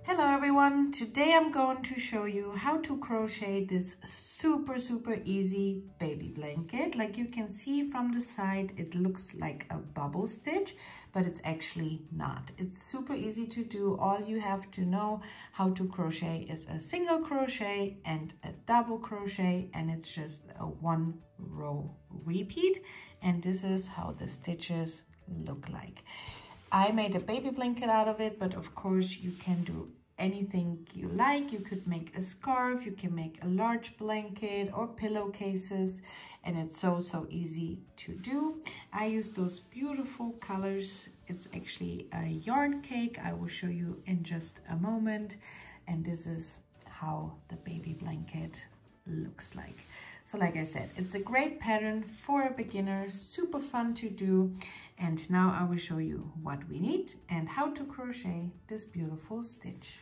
Hello everyone, today I'm going to show you how to crochet this super easy baby blanket. Like you can see from the side, it looks like a bubble stitch, but it's actually not. It's super easy to do. All you have to know how to crochet is a single crochet and a double crochet, and it's just a 1 row repeat. And this is how the stitches look like. I made a baby blanket out of it, but of course you can do anything you like. You could make a scarf, you can make a large blanket or pillowcases, and it's so easy to do. I use those beautiful colors. It's actually a yarn cake. I will show you in just a moment. And this is how the baby blanket looks like. So like I said, it's a great pattern for a beginner, super fun to do. And now I will show you what we need and how to crochet this beautiful stitch.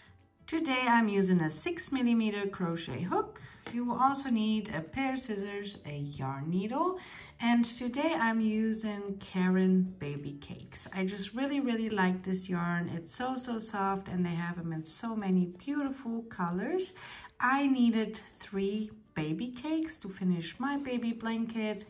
Today I'm using a 6mm crochet hook. You will also need a pair of scissors, a yarn needle, and today I'm using Karen baby cakes. I just really like this yarn. It's so soft, and they have them in so many beautiful colors. I needed 3 baby cakes to finish my baby blanket,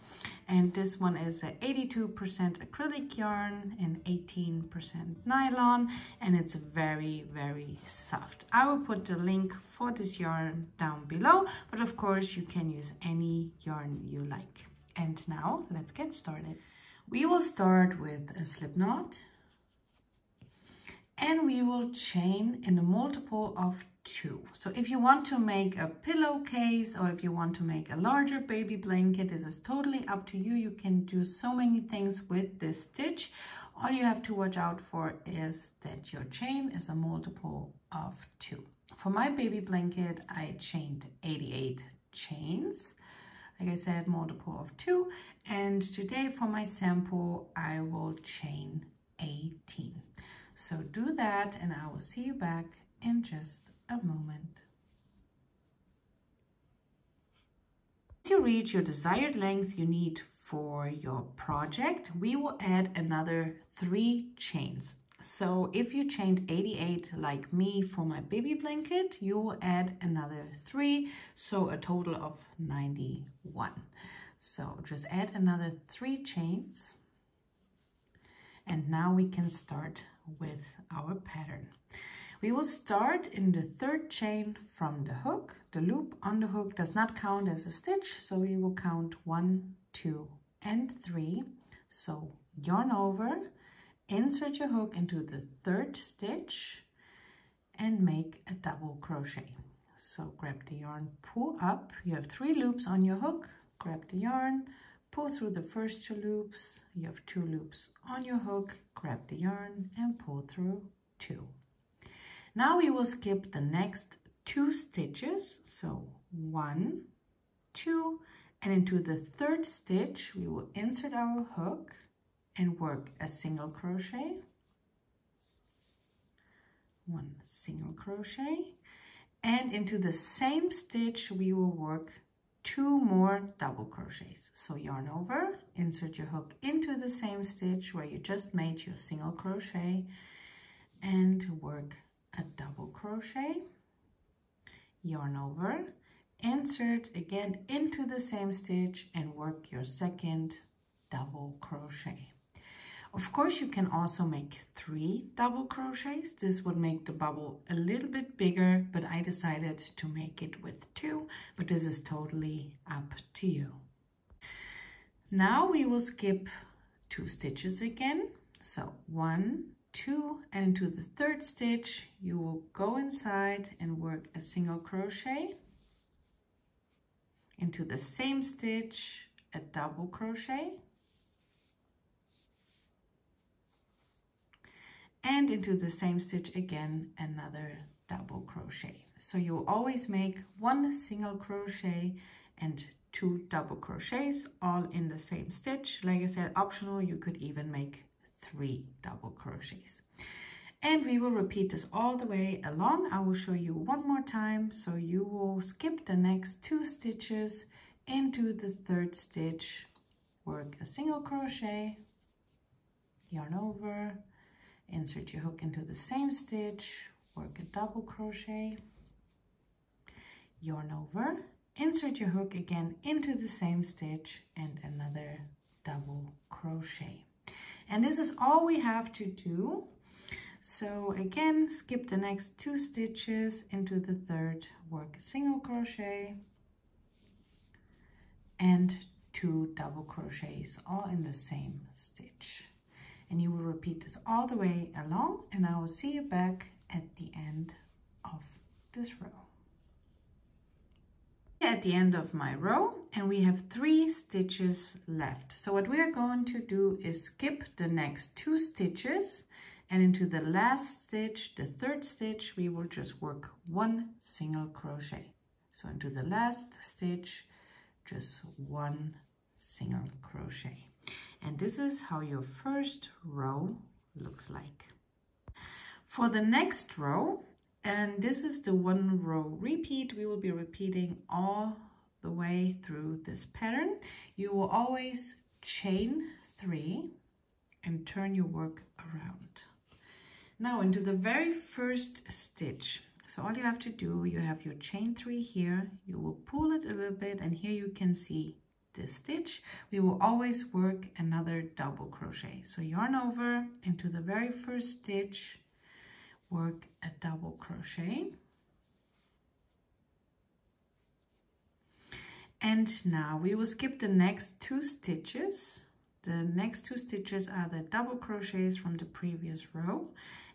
and this one is a 82% acrylic yarn and 18% nylon, and it's very soft. I will put the link for this yarn down below, but of course you can use any yarn you like. And now let's get started. We will start with a slip knot, and we will chain in a multiple of 2. So if you want to make a pillowcase or if you want to make a larger baby blanket, this is totally up to you. You can do so many things with this stitch. All you have to watch out for is that your chain is a multiple of 2. For my baby blanket, I chained 88 chains. Like I said, multiple of 2. And today for my sample, I will chain 18. So do that, and I will see you back in just a moment. To reach your desired length you need for your project, we will add another 3 chains. So if you chained 88 like me for my baby blanket, you will add another 3, so a total of 91. So just add another 3 chains, and now we can start with our pattern. We will start in the 3rd chain from the hook. The loop on the hook does not count as a stitch, so we will count 1, 2, and 3. So yarn over, insert your hook into the 3rd stitch, and make a double crochet. So grab the yarn, pull up. You have 3 loops on your hook. Grab the yarn, pull through the first 2 loops. You have 2 loops on your hook. Grab the yarn and pull through 2. Now we will skip the next 2 stitches. So 1, 2, and into the 3rd stitch, we will insert our hook and work a single crochet, 1 single crochet, and into the same stitch, we will work 2 more double crochets. So yarn over, insert your hook into the same stitch where you just made your single crochet, and work a double crochet, yarn over, insert again into the same stitch, and work your 2nd double crochet. Of course, you can also make 3 double crochets. This would make the bubble a little bit bigger, but I decided to make it with 2, but this is totally up to you. Now we will skip 2 stitches again. So 1, 2, and into the 3rd stitch, you will go inside and work a single crochet. Into the same stitch, a double crochet. And into the same stitch again, another double crochet. So you will always make 1 single crochet and 2 double crochets all in the same stitch. Like I said, optional, you could even make 3 double crochets. And we will repeat this all the way along. I will show you one more time. So you will skip the next 2 stitches into the 3rd stitch, work a single crochet, yarn over, insert your hook into the same stitch, work a double crochet, yarn over, insert your hook again into the same stitch and another double crochet. And this is all we have to do. So again, skip the next 2 stitches into the third, work a single crochet and 2 double crochets all in the same stitch. And you will repeat this all the way along, and I will see you back at the end of this row. At the end of my row, and we have 3 stitches left. So what we are going to do is skip the next 2 stitches, and into the last stitch, the third stitch, we will just work 1 single crochet. So into the last stitch, just 1 single crochet. And this is how your first row looks like. For the next row, and this is the 1 row repeat, we will be repeating all the way through this pattern. You will always chain 3 and turn your work around. Now into the very first stitch. So all you have to do, you have your chain 3 here, you will pull it a little bit, and here you can see this stitch. We will always work another double crochet. So yarn over into the very first stitch, work a double crochet, and now we will skip the next 2 stitches. The next 2 stitches are the double crochets from the previous row,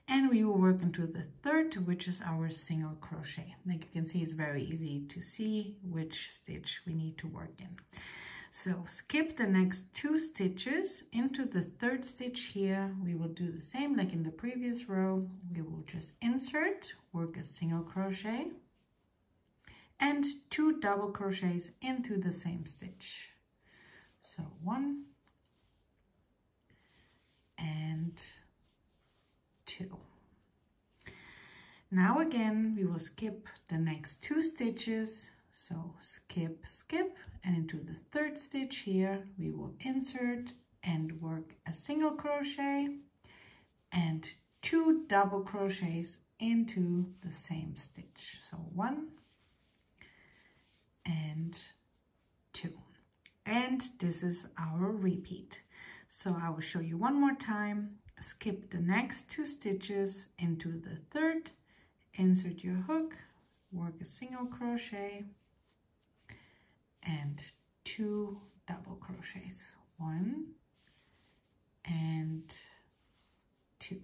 and we will work into the third, which is our single crochet. Like you can see, it's very easy to see which stitch we need to work in. So skip the next 2 stitches into the third stitch here. We will do the same like in the previous row. We will just insert, work a single crochet, and 2 double crochets into the same stitch. So 1 and 2. Now again, we will skip the next 2 stitches. So skip, skip, and into the third stitch here, we will insert and work a single crochet and 2 double crochets into the same stitch. So 1 and 2. And this is our repeat. So I will show you one more time. Skip the next 2 stitches into the third, insert your hook, work a single crochet and 2 double crochets, 1 and 2.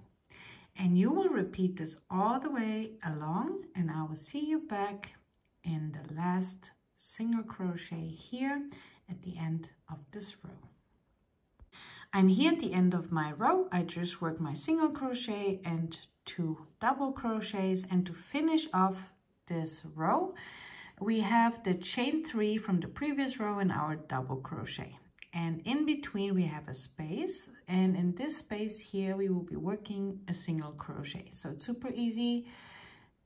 And you will repeat this all the way along, and I will see you back in the last single crochet here at the end of this row. I'm here at the end of my row. I just worked my single crochet and 2 double crochets, and to finish off this row, we have the chain 3 from the previous row in our double crochet, and in between we have a space, and in this space here we will be working a single crochet. So it's super easy.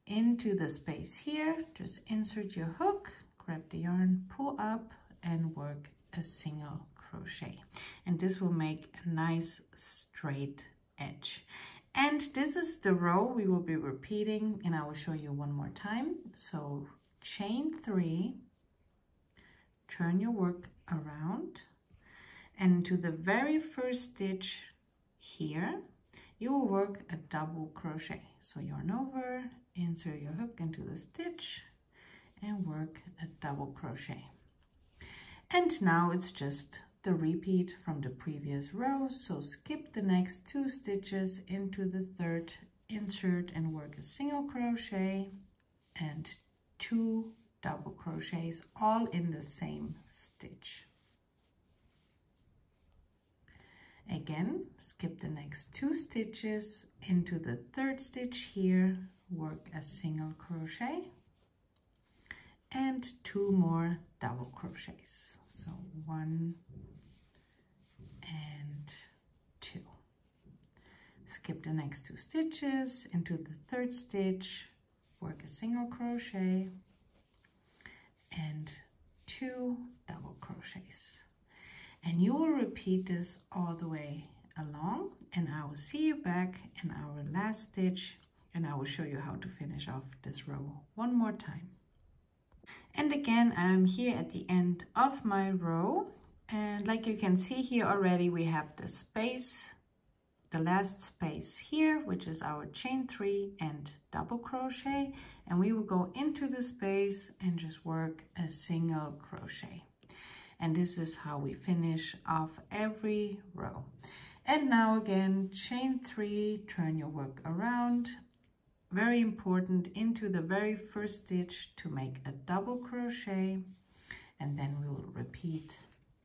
Into the space here, just insert your hook, grab the yarn, pull up, and work a single crochet, and this will make a nice straight edge. And this is the row we will be repeating, and I will show you one more time. So chain 3, turn your work around, and to the very first stitch here you will work a double crochet. So yarn over, insert your hook into the stitch and work a double crochet. And now it's just the repeat from the previous row. So skip the next 2 stitches into the third, insert and work a single crochet and 2 double crochets all in the same stitch. Again, skip the next 2 stitches into the third stitch here, work a single crochet and 2 more double crochets. So 1 and 2. Skip the next 2 stitches into the third stitch, work a single crochet and 2 double crochets. And you will repeat this all the way along, and I will see you back in our last stitch And I will show you how to finish off this row one more time. And again, I'm here at the end of my row. And like you can see here already, we have the space, the last space here, which is our chain 3 and double crochet. And we will go into the space and just work a single crochet. And this is how we finish off every row. And now again, chain 3, turn your work around. Very important, into the very first stitch to make a double crochet, and then we will repeat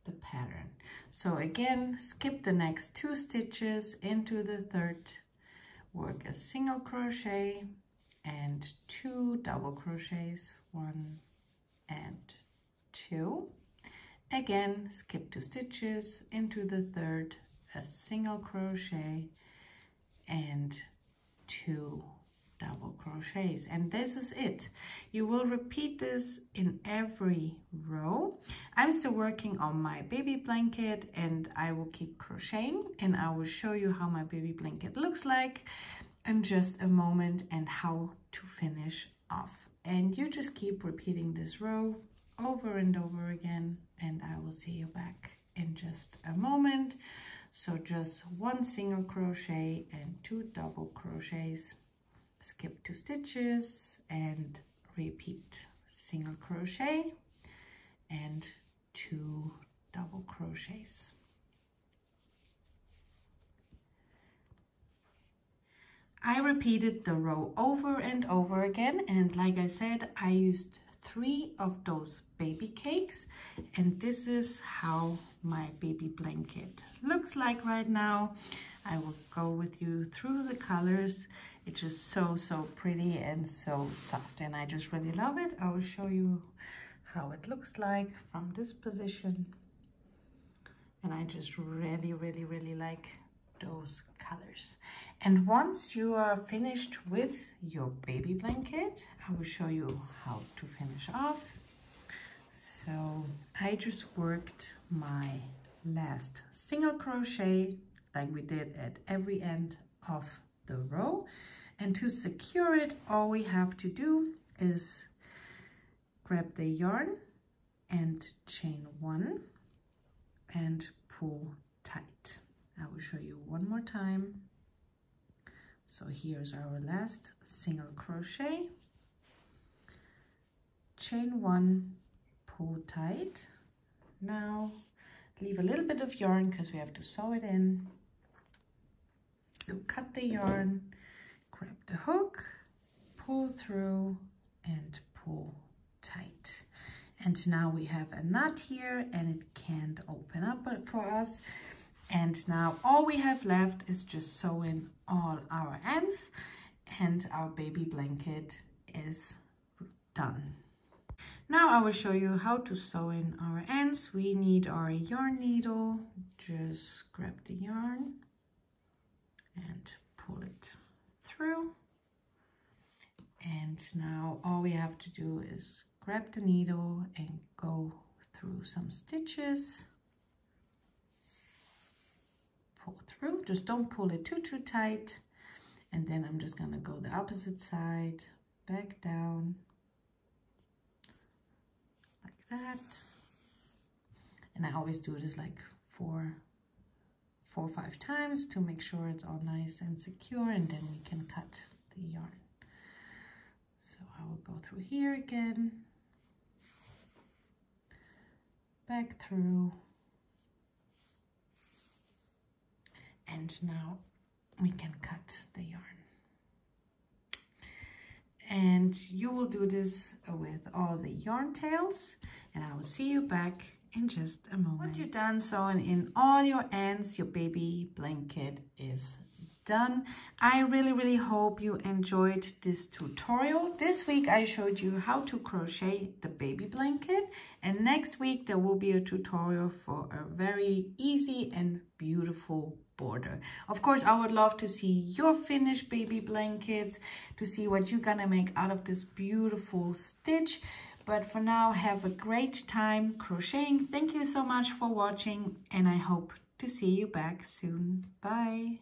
the pattern. So again, skip the next 2 stitches into the third, work a single crochet and 2 double crochets, 1 and 2. Again, skip 2 stitches into the third, a single crochet and 2 double crochets, and this is it. You will repeat this in every row. I'm still working on my baby blanket, and I will keep crocheting, and I will show you how my baby blanket looks like in just a moment and how to finish off. And you just keep repeating this row over and over again, and I will see you back in just a moment. So just 1 single crochet and 2 double crochets, skip 2 stitches and repeat single crochet and 2 double crochets. I repeated the row over and over again, and like I said, I used 3 of those baby cakes, and this is how my baby blanket looks like right now. I will go with you through the colors. It's just so pretty and so soft, and I just really love it. I will show you how it looks like from this position, and I just really like those colors. And once you are finished with your baby blanket, I will show you how to finish off. So I just worked my last single crochet like we did at every end of the row, and to secure it, all we have to do is grab the yarn and chain 1 and pull tight. I will show you one more time. So here's our last single crochet, chain 1, pull tight. Now leave a little bit of yarn because we have to sew it in. You cut the yarn, grab the hook, pull through and pull tight. And now we have a knot here and it can't open up for us. And now all we have left is just sew in all our ends, and our baby blanket is done. Now I will show you how to sew in our ends. We need our yarn needle. Just grab the yarn and pull it through. And now all we have to do is grab the needle and go through some stitches. Pull through, just don't pull it too tight. And then I'm just gonna go the opposite side, back down, like that. And I always do this like 4 or 5 times to make sure it's all nice and secure, and then we can cut the yarn. So I will go through here again, back through, and now we can cut the yarn. And you will do this with all the yarn tails, and I will see you back in just a moment. Once you're done sewing in all your ends, your baby blanket is done. I really hope you enjoyed this tutorial. This week I showed you how to crochet the baby blanket, and next week there will be a tutorial for a very easy and beautiful border. Of course, I would love to see your finished baby blankets, to see what you're gonna make out of this beautiful stitch. But for now, have a great time crocheting. Thank you so much for watching, and I hope to see you back soon. Bye.